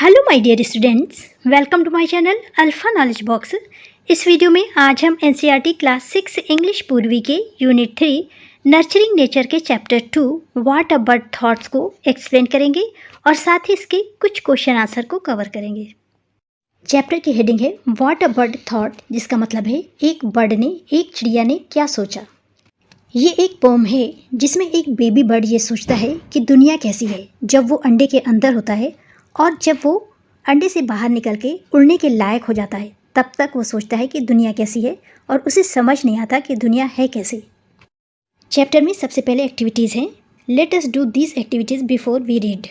Hello my dear students, welcome to my channel alpha knowledge box. इस video में आज हम एनसीईआरटी क्लास 6 इंग्लिश पूर्वी के यूनिट 3 नर्चरिंग नेचर के chapter 2 what a bird thoughts को explain करेंगे और साथ ही इसके कुछ क्वेश्चन आंसर को कवर करेंगे। चैप्टर की हेडिंग है व्हाट अ बर्ड थॉट, जिसका मतलब है एक बर्ड ने, एक चिड़िया ने क्या सोचा। ये एक पोम है जिसमें एक बेबी बर्ड ये सोचता है कि दुनिया कैसी है जब वो अंडे के अंदर होता है, और जब वो अंडे से बाहर निकल के उड़ने के लायक हो जाता है तब तक वो सोचता है कि दुनिया कैसी है और उसे समझ नहीं आता कि दुनिया है कैसी। चैप्टर में सबसे पहले एक्टिविटीज़ हैं। Let us do these activities before we read.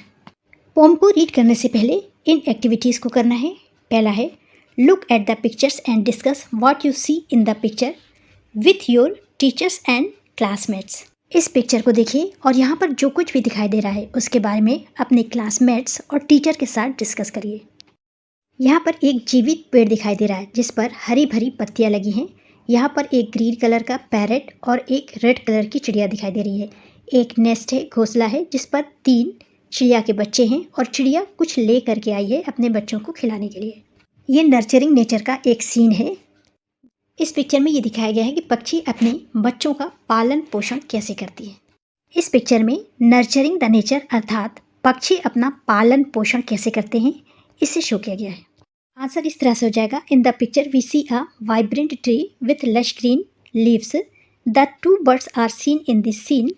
Poem को रीड करने से पहले इन एक्टिविटीज़ को करना है। पहला है look at the pictures and discuss what you see in the picture with your teachers and classmates. इस पिक्चर को देखिए और यहाँ पर जो कुछ भी दिखाई दे रहा है उसके बारे में अपने क्लासमेट्स और टीचर के साथ डिस्कस करिए। यहाँ पर एक जीवित पेड़ दिखाई दे रहा है जिस पर हरी भरी पत्तियाँ लगी हैं। यहाँ पर एक ग्रीन कलर का पैरेट और एक रेड कलर की चिड़िया दिखाई दे रही है। एक नेस्ट है, घोंसला है, जिस पर 3 चिड़िया के बच्चे हैं और चिड़िया कुछ ले करके आई है अपने बच्चों को खिलाने के लिए। ये नर्चरिंग नेचर का एक सीन है। इस पिक्चर में ये दिखाया गया है कि पक्षी अपने बच्चों का पालन पोषण कैसे करती है। इस पिक्चर में नर्चरिंग द नेचर अर्थात पक्षी अपना पालन पोषण कैसे करते हैं इसे शो किया गया है। आंसर इस तरह से हो जाएगा। In the picture we see a vibrant tree with lush green leaves. The 2 birds are seen in this scene.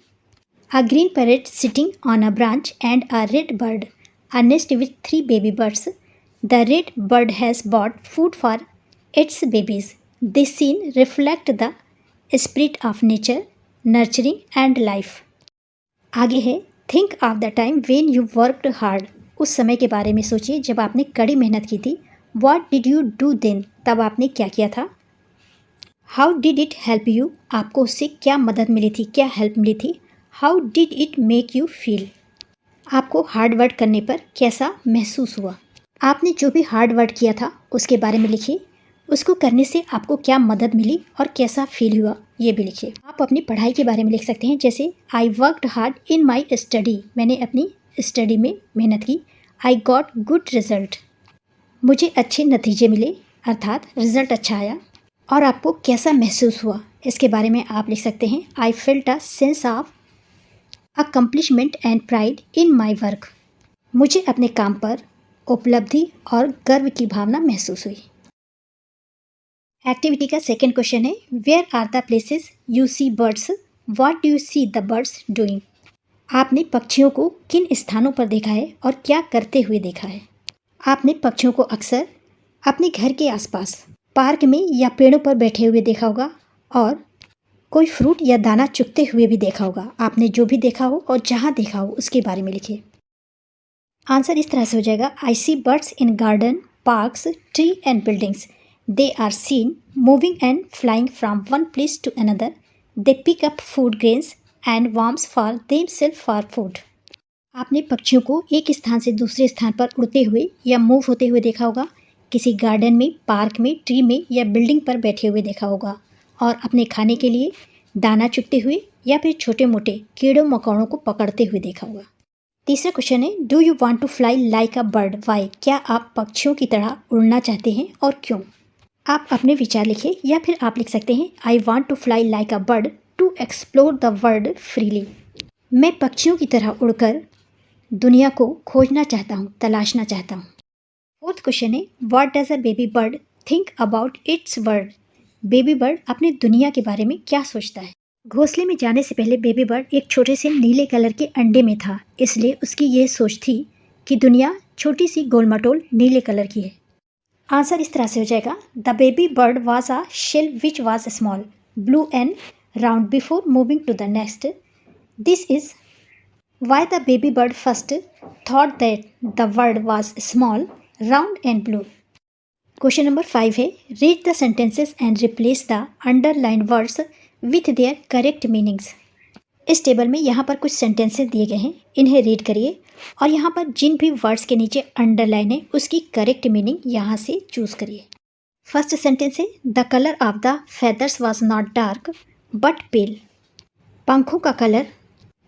A green parrot sitting on a branch and a red bird. A nest with 3 baby birds. The red bird has bought food for its babies. This scene reflect the spirit of nature, nurturing and life. आगे है think of the time when you worked hard. उस समय के बारे में सोचिए जब आपने कड़ी मेहनत की थी। What did you do then? तब आपने क्या किया था। How did it help you? आपको उससे क्या मदद मिली थी, क्या हेल्प मिली थी। How did it make you feel? आपको हार्ड वर्क करने पर कैसा महसूस हुआ। आपने जो भी हार्ड वर्क किया था उसके बारे में लिखिए। उसको करने से आपको क्या मदद मिली और कैसा फील हुआ ये भी लिखिए। आप अपनी पढ़ाई के बारे में लिख सकते हैं, जैसे I worked hard in my study. मैंने अपनी स्टडी में मेहनत की। I got good result. मुझे अच्छे नतीजे मिले अर्थात रिजल्ट अच्छा आया। और आपको कैसा महसूस हुआ इसके बारे में आप लिख सकते हैं। I felt a sense of accomplishment and pride in my work. मुझे अपने काम पर उपलब्धि और गर्व की भावना महसूस हुई। एक्टिविटी का सेकेंड क्वेश्चन है where are the places you see birds, what do you see the birds doing. आपने पक्षियों को किन स्थानों पर देखा है और क्या करते हुए देखा है। आपने पक्षियों को अक्सर अपने घर के आसपास पार्क में या पेड़ों पर बैठे हुए देखा होगा और कोई फ्रूट या दाना चुगते हुए भी देखा होगा। आपने जो भी देखा हो और जहाँ देखा हो उसके बारे में लिखिए। आंसर इस तरह से हो जाएगा। I see birds in garden, parks, tree and buildings. They are seen moving and flying from one place to another. They pick up food grains and worms for themselves for food. आपने पक्षियों को एक स्थान से दूसरे स्थान पर उड़ते हुए या मूव होते हुए देखा होगा। किसी गार्डन में, पार्क में, ट्री में या बिल्डिंग पर बैठे हुए देखा होगा और अपने खाने के लिए दाना चुगते हुए या फिर छोटे मोटे कीड़ों मकोड़ों को पकड़ते हुए देखा होगा। तीसरा क्वेश्चन है do you want to fly like a bird, why. क्या आप पक्षियों की तरह उड़ना चाहते हैं और क्यों। आप अपने विचार लिखिए या फिर आप लिख सकते हैं I want to fly like a bird to explore the world freely. मैं पक्षियों की तरह उड़कर दुनिया को खोजना चाहता हूँ, तलाशना चाहता हूँ। फोर्थ क्वेश्चन है what does a baby bird think about it's world. Baby bird अपनी दुनिया के बारे में क्या सोचता है। घोंसले में जाने से पहले बेबी बर्ड एक छोटे से नीले कलर के अंडे में था, इसलिए उसकी यह सोच थी कि दुनिया छोटी सी गोलमटोल नीले कलर की है। आंसर इस तरह से हो जाएगा। The baby bird was a shell which was small, blue and round before moving to the next. This is why the baby bird first thought that the world was small, round and blue. Question number 5 है read the sentences and replace the underline words with their correct meanings. इस table में यहाँ पर कुछ sentences दिए गए हैं, इन्हें रीड करिए और यहाँ पर जिन भी वर्ड्स के नीचे अंडरलाइन है उसकी करेक्ट मीनिंग यहाँ से चूज करिए। फर्स्ट सेंटेंस है the colour of the feathers was not dark but pale. पंखों का कलर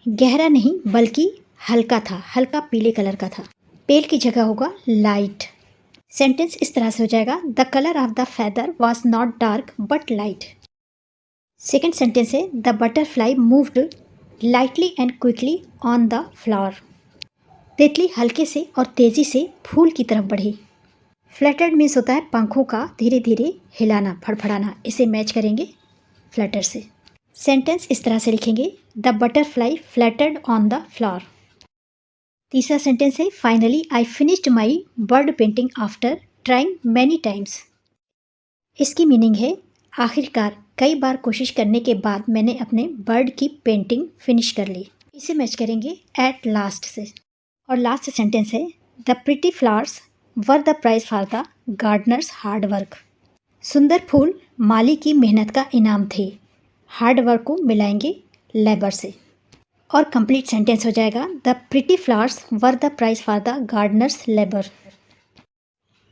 गहरा नहीं बल्कि हल्का था, हल्का पीले कलर का था। पेल की जगह होगा लाइट। सेंटेंस इस तरह से हो जाएगा, the colour of the feather was not dark but light. Second sentence है, the butterfly moved lightly and quickly on the flower. तितली हल्के से और तेज़ी से फूल की तरफ बढ़ी। फ्लैटर्ड मीन्स होता है पंखों का धीरे धीरे हिलाना, फड़फड़ाना। इसे मैच करेंगे फ्लैटर से। सेंटेंस इस तरह से लिखेंगे, the butterfly flattered on the flower. तीसरा सेंटेंस है, finally I finished my bird painting after trying many times. इसकी मीनिंग है, आखिरकार कई बार कोशिश करने के बाद मैंने अपने बर्ड की पेंटिंग फिनिश कर ली। इसे मैच करेंगे एट लास्ट से। और लास्ट सेंटेंस है, the pretty flowers were the prize for the gardeners hard work. सुंदर फूल माली की मेहनत का इनाम थे। हार्ड वर्क को मिलाएंगे लेबर से। और कंप्लीट सेंटेंस हो जाएगा, the pretty flowers were the prize for the gardeners labour.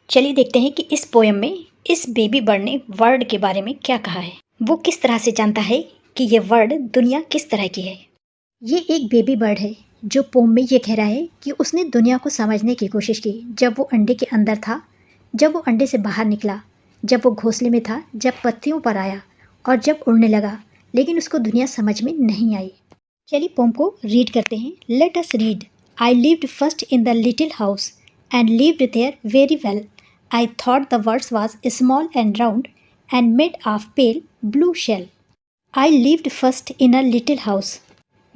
चलिए देखते हैं कि इस पोएम में इस बेबी बर्ड ने वर्ड के बारे में क्या कहा है। वो किस तरह से जानता है कि ये वर्ड दुनिया किस तरह की है। ये एक बेबी बर्ड है जो पोम में ये कह रहा है कि उसने दुनिया को समझने की कोशिश की, जब वो अंडे के अंदर था, जब वो अंडे से बाहर निकला, जब वो घोंसले में था, जब पत्तियों पर आया और जब उड़ने लगा, लेकिन उसको दुनिया समझ में नहीं आई। चलिए पोम को रीड करते हैं। Let us read. I lived first in the little house and lived there very well. I thought the words was small and round and made of pale blue shell. I lived first in a little house.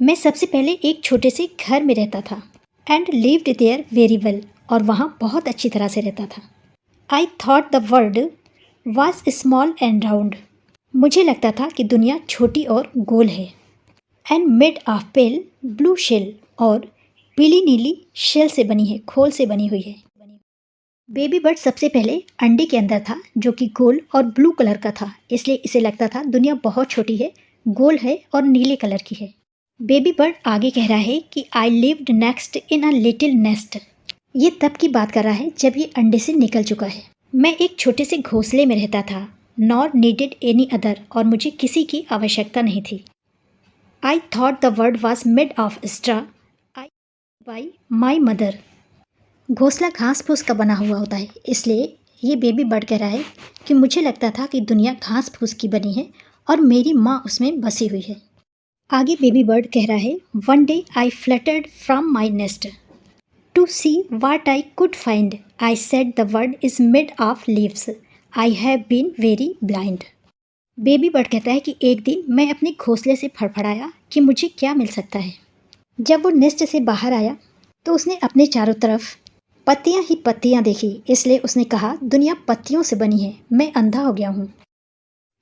मैं सबसे पहले एक छोटे से घर में रहता था। And lived there very well, और वहाँ बहुत अच्छी तरह से रहता था। I thought the world was small and round. मुझे लगता था कि दुनिया छोटी और गोल है। And made of pale blue shell, और पीली नीली शेल से बनी है, खोल से बनी हुई है। बेबी बर्ड सबसे पहले अंडे के अंदर था जो कि गोल और ब्लू कलर का था, इसलिए इसे लगता था दुनिया बहुत छोटी है, गोल है और नीले कलर की है। बेबी बर्ड आगे कह रहा है कि I lived next in a little nest. ये तब की बात कर रहा है जब ये अंडे से निकल चुका है। मैं एक छोटे से घोंसले में रहता था, नॉर नीडेड एनी अदर, और मुझे किसी की आवश्यकता नहीं थी। आई thought the world was made of straw I by my mother. घोंसला घास फूस का बना हुआ होता है, इसलिए ये बेबी बर्ड कह रहा है कि मुझे लगता था कि दुनिया घास फूस की बनी है और मेरी माँ उसमें बसी हुई है। आगे बेबी बर्ड कह रहा है, one day I fluttered from my nest to see what I could find. I said the world is made of leaves. I have been very blind. Baby bird कहता है कि एक दिन मैं अपने घोंसले से फड़फड़ाया कि मुझे क्या मिल सकता है। जब वो नेस्ट से बाहर आया तो उसने अपने चारों तरफ पत्तियां ही पत्तियां देखी, इसलिए उसने कहा दुनिया पत्तियों से बनी है, मैं अंधा हो गया हूँ।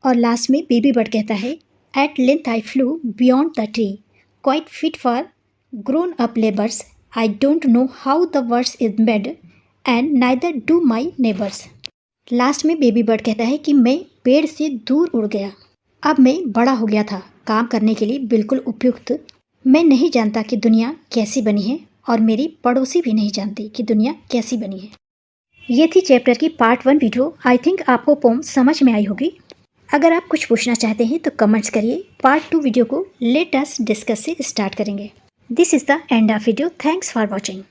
और लास्ट में बेबी बर्ड कहता है, at length I flew beyond the tree quite fit for grown up labours. I don't know how the words is made and neither do my neighbours. Last में बेबी बर्ड कहता है कि मैं पेड़ से दूर उड़ गया। अब मैं बड़ा हो गया था, काम करने के लिए बिल्कुल उपयुक्त। मैं नहीं जानता कि दुनिया कैसी बनी है, और मेरी पड़ोसी भी नहीं जानती कि दुनिया कैसी बनी है। ये थी चैप्टर की पार्ट 1 वीडियो। आई थिंक आपको पोम समझ में आई होगी। अगर आप कुछ पूछना चाहते हैं तो कमेंट्स करिए। पार्ट 2 वीडियो को लेट अस डिस्कस से स्टार्ट करेंगे। This is the end of video. Thanks for watching.